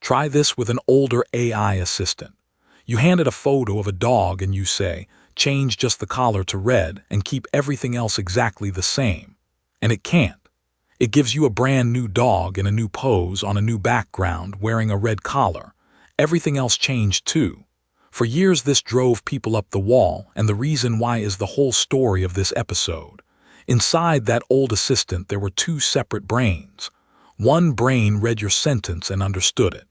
Try this with an older AI assistant. You hand it a photo of a dog and you say, change just the collar to red and keep everything else exactly the same. And it can't. It gives you a brand new dog in a new pose on a new background wearing a red collar. Everything else changed too. For years this drove people up the wall, and the reason why is the whole story of this episode. Inside that old assistant there were two separate brains. One brain read your sentence and understood it.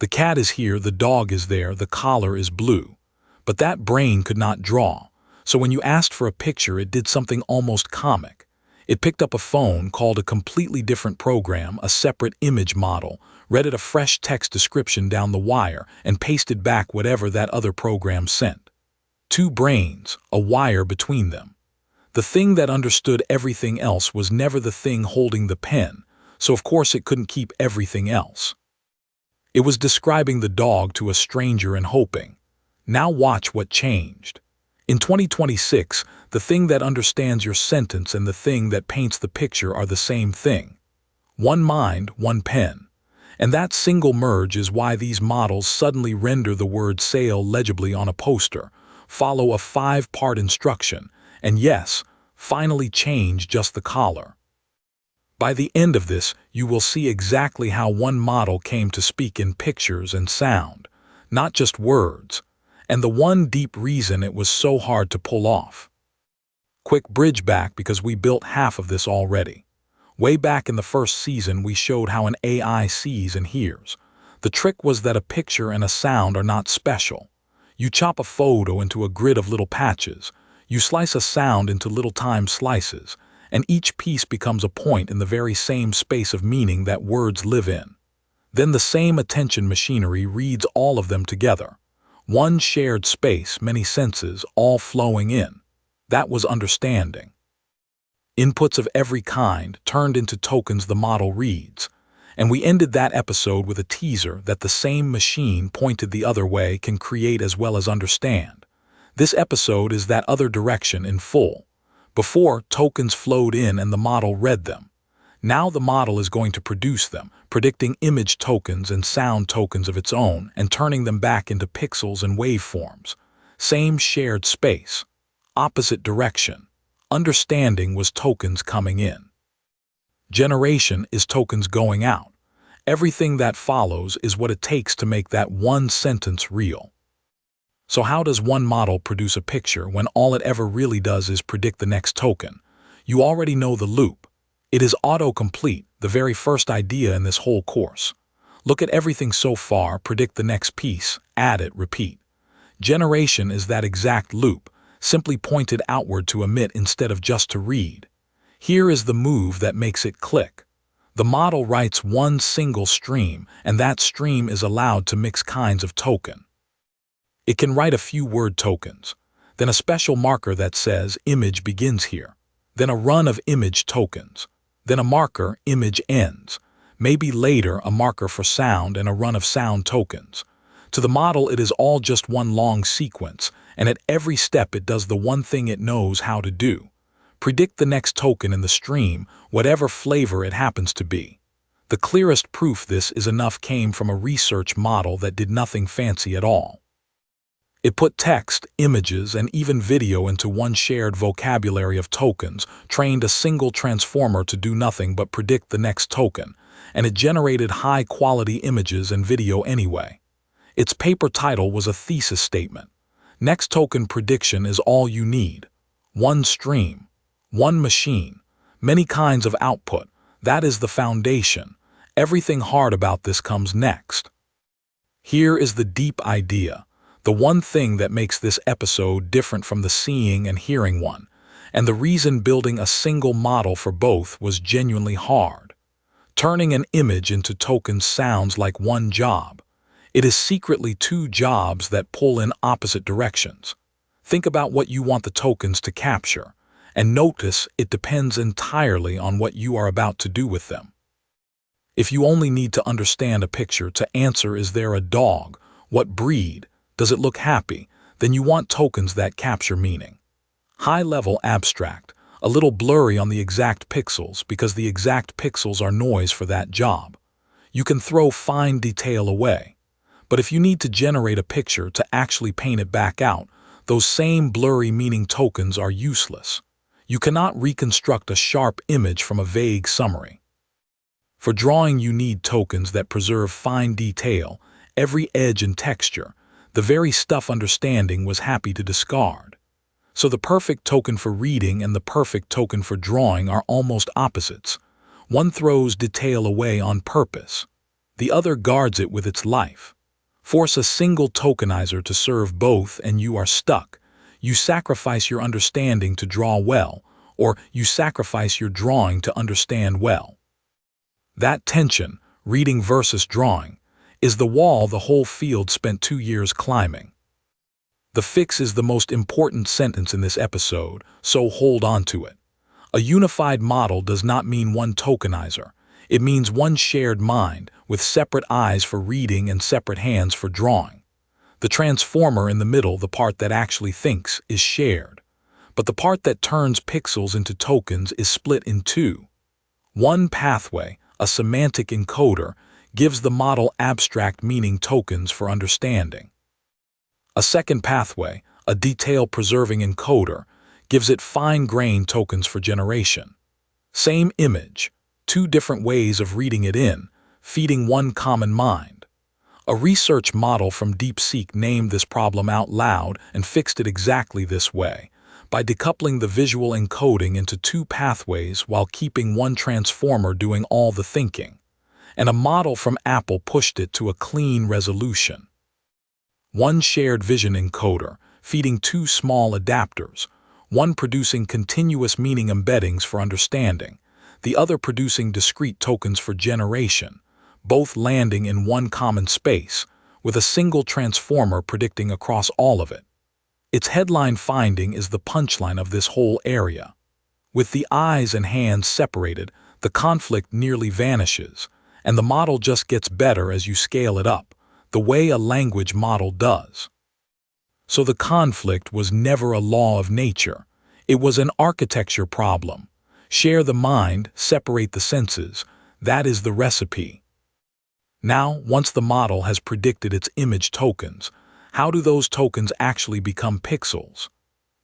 The cat is here, the dog is there, the collar is blue. But that brain could not draw, so when you asked for a picture it did something almost comic. It picked up a phone, called a completely different program, a separate image model, read it a fresh text description down the wire, and pasted back whatever that other program sent. Two brains, a wire between them. The thing that understood everything else was never the thing holding the pen, so of course it couldn't keep everything else. It was describing the dog to a stranger and hoping. Now watch what changed. In 2026, the thing that understands your sentence and the thing that paints the picture are the same thing. One mind, one pen. And that single merge is why these models suddenly render the word sale legibly on a poster, follow a 5-part instruction, and yes, finally change just the collar. By the end of this, you will see exactly how one model came to speak in pictures and sound, not just words, and the one deep reason it was so hard to pull off. Quick bridge back because we built half of this already. Way back in the first season we showed how an AI sees and hears. The trick was that a picture and a sound are not special. You chop a photo into a grid of little patches. You slice a sound into little time slices, and each piece becomes a point in the very same space of meaning that words live in. Then the same attention machinery reads all of them together. One shared space, many senses, all flowing in. That was understanding. Inputs of every kind turned into tokens the model reads. And we ended that episode with a teaser that the same machine pointed the other way can create as well as understand. This episode is that other direction in full. Before, tokens flowed in and the model read them. Now the model is going to produce them, predicting image tokens and sound tokens of its own and turning them back into pixels and waveforms. Same shared space. Opposite direction. Understanding was tokens coming in. Generation is tokens going out. Everything that follows is what it takes to make that one sentence real. So how does one model produce a picture when all it ever really does is predict the next token? You already know the loop. It is autocomplete, the very first idea in this whole course. Look at everything so far, predict the next piece, add it, repeat. Generation is that exact loop, simply pointed outward to emit instead of just to read. Here is the move that makes it click. The model writes one single stream, and that stream is allowed to mix kinds of token. It can write a few word tokens, then a special marker that says image begins here, then a run of image tokens, then a marker image ends, maybe later a marker for sound and a run of sound tokens. To the model it is all just one long sequence, and at every step it does the one thing it knows how to do. Predict the next token in the stream, whatever flavor it happens to be. The clearest proof this is enough came from a research model that did nothing fancy at all. It put text, images, and even video into one shared vocabulary of tokens, trained a single transformer to do nothing but predict the next token, and it generated high-quality images and video anyway. Its paper title was a thesis statement. Next token prediction is all you need. One stream, one machine, many kinds of output. That is the foundation. Everything hard about this comes next. Here is the deep idea. The one thing that makes this episode different from the seeing and hearing one, and the reason building a single model for both was genuinely hard. Turning an image into tokens sounds like one job. It is secretly two jobs that pull in opposite directions. Think about what you want the tokens to capture, and notice it depends entirely on what you are about to do with them. If you only need to understand a picture to answer is there a dog, what breed, does it look happy, then you want tokens that capture meaning. High-level abstract, a little blurry on the exact pixels because the exact pixels are noise for that job. You can throw fine detail away. But if you need to generate a picture to actually paint it back out, those same blurry meaning tokens are useless. You cannot reconstruct a sharp image from a vague summary. For drawing, you need tokens that preserve fine detail, every edge and texture, the very stuff understanding was happy to discard. So the perfect token for reading and the perfect token for drawing are almost opposites. One throws detail away on purpose. The other guards it with its life. Force a single tokenizer to serve both and you are stuck. You sacrifice your understanding to draw well, or you sacrifice your drawing to understand well. That tension, reading versus drawing, is the wall the whole field spent 2 years climbing. The fix is the most important sentence in this episode, so hold on to it. A unified model does not mean one tokenizer. It means one shared mind, with separate eyes for reading and separate hands for drawing. The transformer in the middle, the part that actually thinks, is shared. But the part that turns pixels into tokens is split in two. One pathway, a semantic encoder, gives the model abstract meaning tokens for understanding. A second pathway, a detail-preserving encoder, gives it fine-grained tokens for generation. Same image, two different ways of reading it in, feeding one common mind. A research model from DeepSeek named this problem out loud and fixed it exactly this way, by decoupling the visual encoding into two pathways while keeping one transformer doing all the thinking. And a model from Apple pushed it to a clean resolution. One shared vision encoder, feeding two small adapters, one producing continuous meaning embeddings for understanding, the other producing discrete tokens for generation, both landing in one common space, with a single transformer predicting across all of it. Its headline finding is the punchline of this whole area. With the eyes and hands separated, the conflict nearly vanishes, and the model just gets better as you scale it up, the way a language model does. So the conflict was never a law of nature. It was an architecture problem. Share the mind, separate the senses. That is the recipe. Now, once the model has predicted its image tokens, how do those tokens actually become pixels?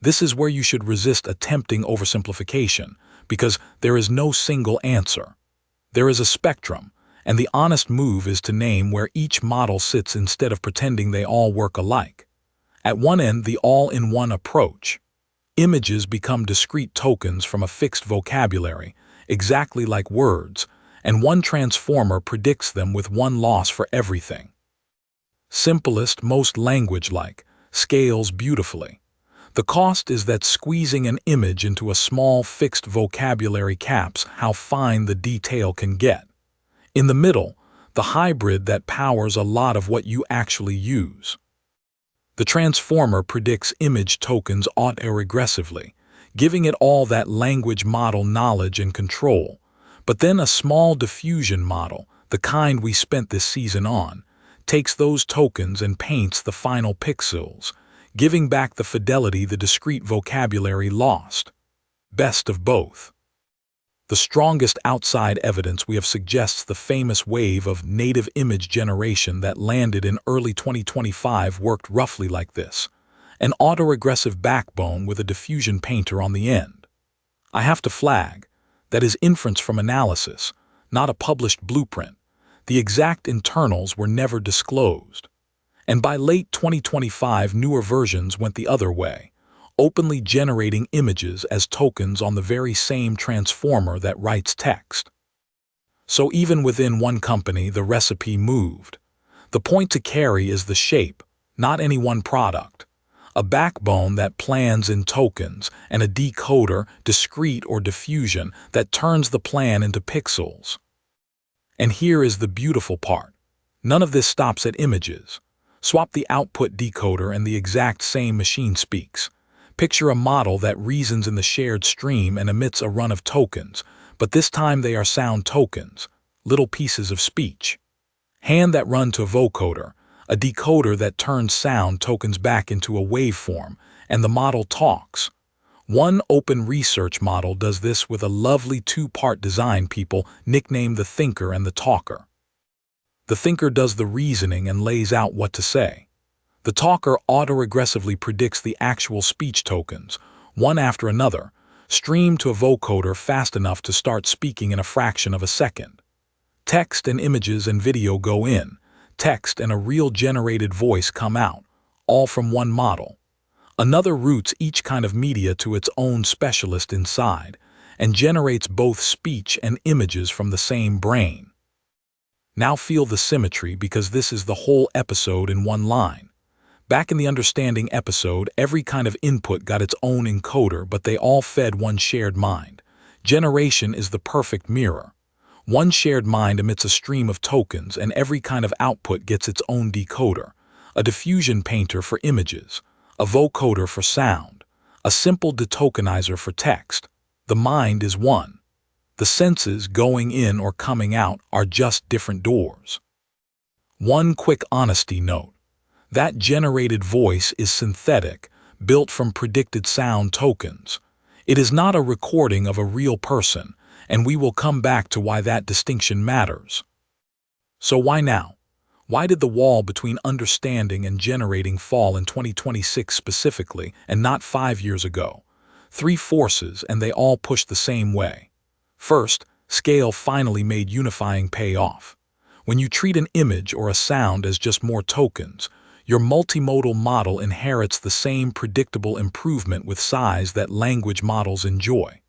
This is where you should resist attempting oversimplification, because there is no single answer. There is a spectrum, and the honest move is to name where each model sits instead of pretending they all work alike. At one end, the all-in-one approach. Images become discrete tokens from a fixed vocabulary, exactly like words, and one transformer predicts them with one loss for everything. Simplest, most language-like, scales beautifully. The cost is that squeezing an image into a small fixed vocabulary caps how fine the detail can get. In the middle, the hybrid that powers a lot of what you actually use. The transformer predicts image tokens autoregressively, giving it all that language model knowledge and control. But then a small diffusion model, the kind we spent this season on, takes those tokens and paints the final pixels, giving back the fidelity the discrete vocabulary lost. Best of both. The strongest outside evidence we have suggests the famous wave of native image generation that landed in early 2025 worked roughly like this: an autoregressive backbone with a diffusion painter on the end. I have to flag, that is inference from analysis, not a published blueprint. The exact internals were never disclosed. And by late 2025, newer versions went the other way, openly generating images as tokens on the very same transformer that writes text. So even within one company, the recipe moved. The point to carry is the shape, not any one product. A backbone that plans in tokens, and a decoder, discrete or diffusion, that turns the plan into pixels. And here is the beautiful part. None of this stops at images. Swap the output decoder and the exact same machine speaks. Picture a model that reasons in the shared stream and emits a run of tokens, but this time they are sound tokens, little pieces of speech. Hand that run to a vocoder, a decoder that turns sound tokens back into a waveform, and the model talks. One open research model does this with a lovely two-part design people nicknamed the thinker and the talker. The thinker does the reasoning and lays out what to say. The talker auto-regressively predicts the actual speech tokens, one after another, streamed to a vocoder fast enough to start speaking in a fraction of a second. Text and images and video go in, text and a real generated voice come out, all from one model. Another routes each kind of media to its own specialist inside, and generates both speech and images from the same brain. Now feel the symmetry, because this is the whole episode in one line. Back in the understanding episode, every kind of input got its own encoder, but they all fed one shared mind. Generation is the perfect mirror. One shared mind emits a stream of tokens, and every kind of output gets its own decoder. A diffusion painter for images, a vocoder for sound, a simple detokenizer for text. The mind is one. The senses going in or coming out are just different doors. One quick honesty note. That generated voice is synthetic, built from predicted sound tokens. It is not a recording of a real person, and we will come back to why that distinction matters. So why now? Why did the wall between understanding and generating fall in 2026 specifically, and not 5 years ago? 3 forces, and they all push the same way. First, scale finally made unifying pay off. When you treat an image or a sound as just more tokens, your multimodal model inherits the same predictable improvement with size that language models enjoy.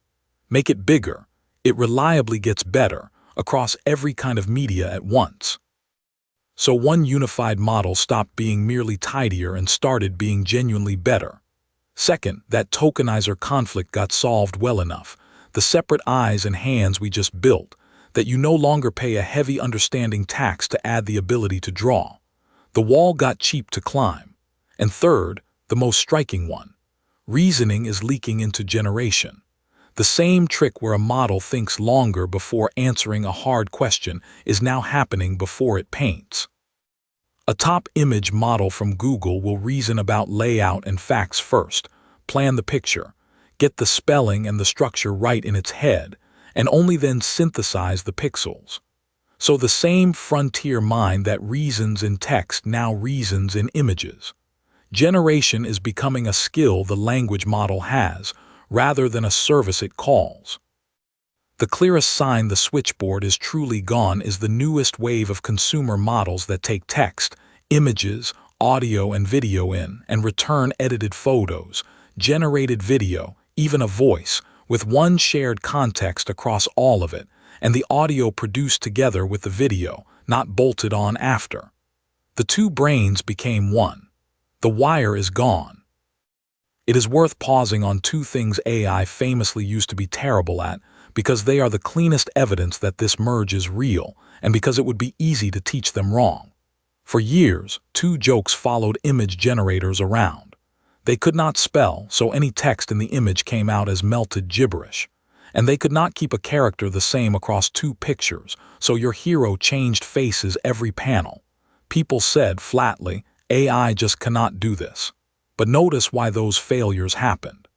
Make it bigger, it reliably gets better across every kind of media at once. So one unified model stopped being merely tidier and started being genuinely better. Second, that tokenizer conflict got solved well enough, the separate eyes and hands we just built, that you no longer pay a heavy understanding tax to add the ability to draw. The wall got cheap to climb. And third, the most striking one, reasoning is leaking into generation. The same trick where a model thinks longer before answering a hard question is now happening before it paints. A top image model from Google will reason about layout and facts first, plan the picture, get the spelling and the structure right in its head, and only then synthesize the pixels. So the same frontier mind that reasons in text now reasons in images. Generation is becoming a skill the language model has, rather than a service it calls. The clearest sign the switchboard is truly gone is the newest wave of consumer models that take text, images, audio and video in and return edited photos, generated video, even a voice, with one shared context across all of it, and the audio produced together with the video, not bolted on after. The two brains became one. The wire is gone. It is worth pausing on 2 things AI famously used to be terrible at, because they are the cleanest evidence that this merge is real, and because it would be easy to teach them wrong. For years, 2 jokes followed image generators around. They could not spell, so any text in the image came out as melted gibberish. And they could not keep a character the same across 2 pictures, so your hero changed faces every panel. People said flatly, AI just cannot do this. But notice why those failures happened.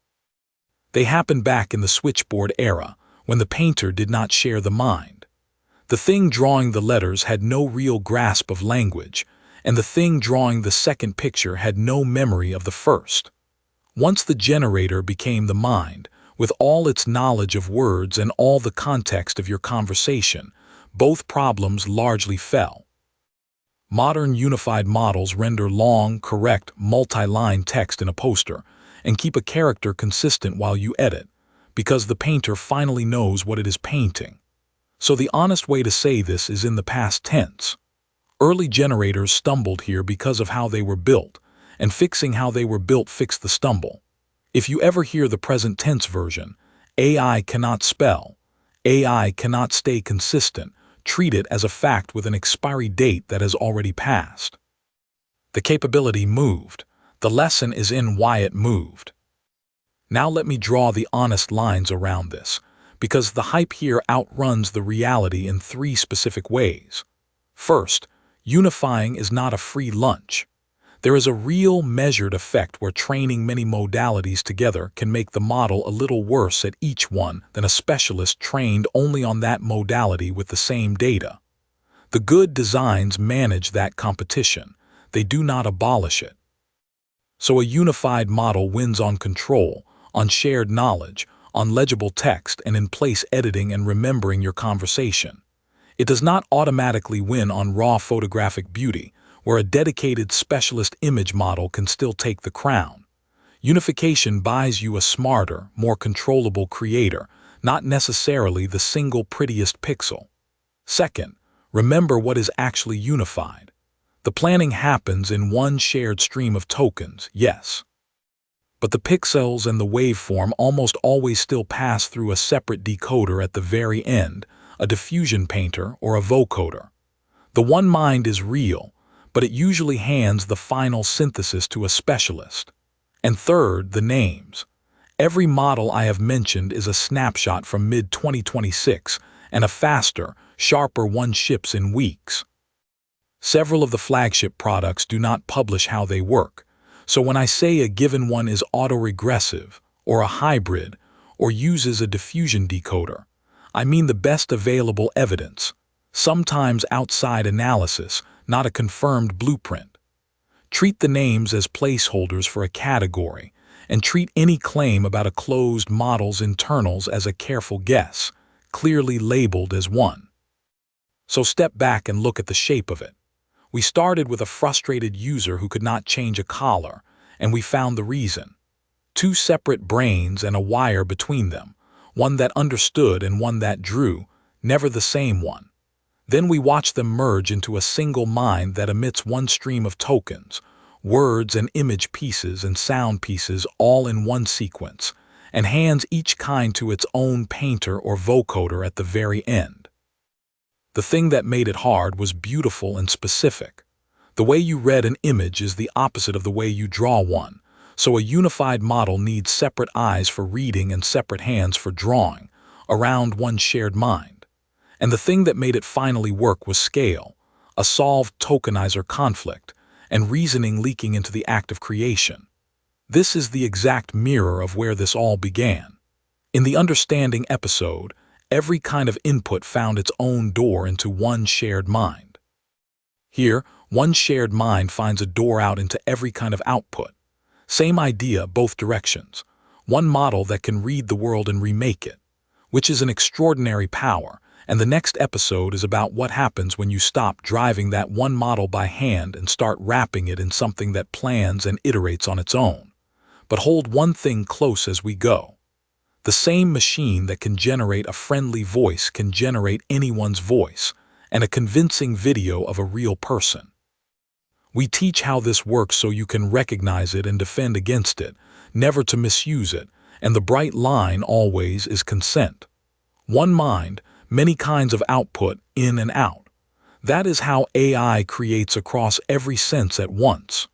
They happened back in the switchboard era, when the painter did not share the mind. The thing drawing the letters had no real grasp of language, and the thing drawing the second picture had no memory of the first. Once the generator became the mind, with all its knowledge of words and all the context of your conversation, both problems largely fell. Modern unified models render long, correct, multi-line text in a poster and keep a character consistent while you edit, because the painter finally knows what it is painting. So the honest way to say this is in the past tense. Early generators stumbled here because of how they were built, and fixing how they were built fixed the stumble. If you ever hear the present tense version, AI cannot spell, AI cannot stay consistent, treat it as a fact with an expiry date that has already passed. The capability moved. The lesson is in why it moved. Now let me draw the honest lines around this, because the hype here outruns the reality in 3 specific ways. First, unifying is not a free lunch. There is a real measured effect where training many modalities together can make the model a little worse at each one than a specialist trained only on that modality with the same data. The good designs manage that competition. They do not abolish it. So a unified model wins on control, on shared knowledge, on legible text, and in place editing and remembering your conversation. It does not automatically win on raw photographic beauty, where a dedicated specialist image model can still take the crown. Unification buys you a smarter, more controllable creator, not necessarily the single prettiest pixel. Second, remember what is actually unified. The planning happens in one shared stream of tokens, yes. But the pixels and the waveform almost always still pass through a separate decoder at the very end, a diffusion painter or a vocoder. The one mind is real, but it usually hands the final synthesis to a specialist. And third, the names. Every model I have mentioned is a snapshot from mid-2026, and a faster, sharper one ships in weeks. Several of the flagship products do not publish how they work, so when I say a given one is autoregressive, or a hybrid, or uses a diffusion decoder, I mean the best available evidence, sometimes outside analysis, not a confirmed blueprint. Treat the names as placeholders for a category, and treat any claim about a closed model's internals as a careful guess, clearly labeled as one. So step back and look at the shape of it. We started with a frustrated user who could not change a collar, and we found the reason. Two separate brains and a wire between them, one that understood and one that drew, never the same one. Then we watched them merge into a single mind that emits one stream of tokens, words and image pieces and sound pieces all in one sequence, and hands each kind to its own painter or vocoder at the very end. The thing that made it hard was beautiful and specific. The way you read an image is the opposite of the way you draw one, so a unified model needs separate eyes for reading and separate hands for drawing, around one shared mind. And the thing that made it finally work was scale, a solved tokenizer conflict, and reasoning leaking into the act of creation. This is the exact mirror of where this all began. In the understanding episode, every kind of input found its own door into one shared mind. Here, one shared mind finds a door out into every kind of output. Same idea, both directions. One model that can read the world and remake it, which is an extraordinary power, and the next episode is about what happens when you stop driving that one model by hand and start wrapping it in something that plans and iterates on its own. But hold one thing close as we go. The same machine that can generate a friendly voice can generate anyone's voice, and a convincing video of a real person. We teach how this works so you can recognize it and defend against it, never to misuse it, and the bright line always is consent. One mind, many kinds of output, in and out. That is how AI creates across every sense at once.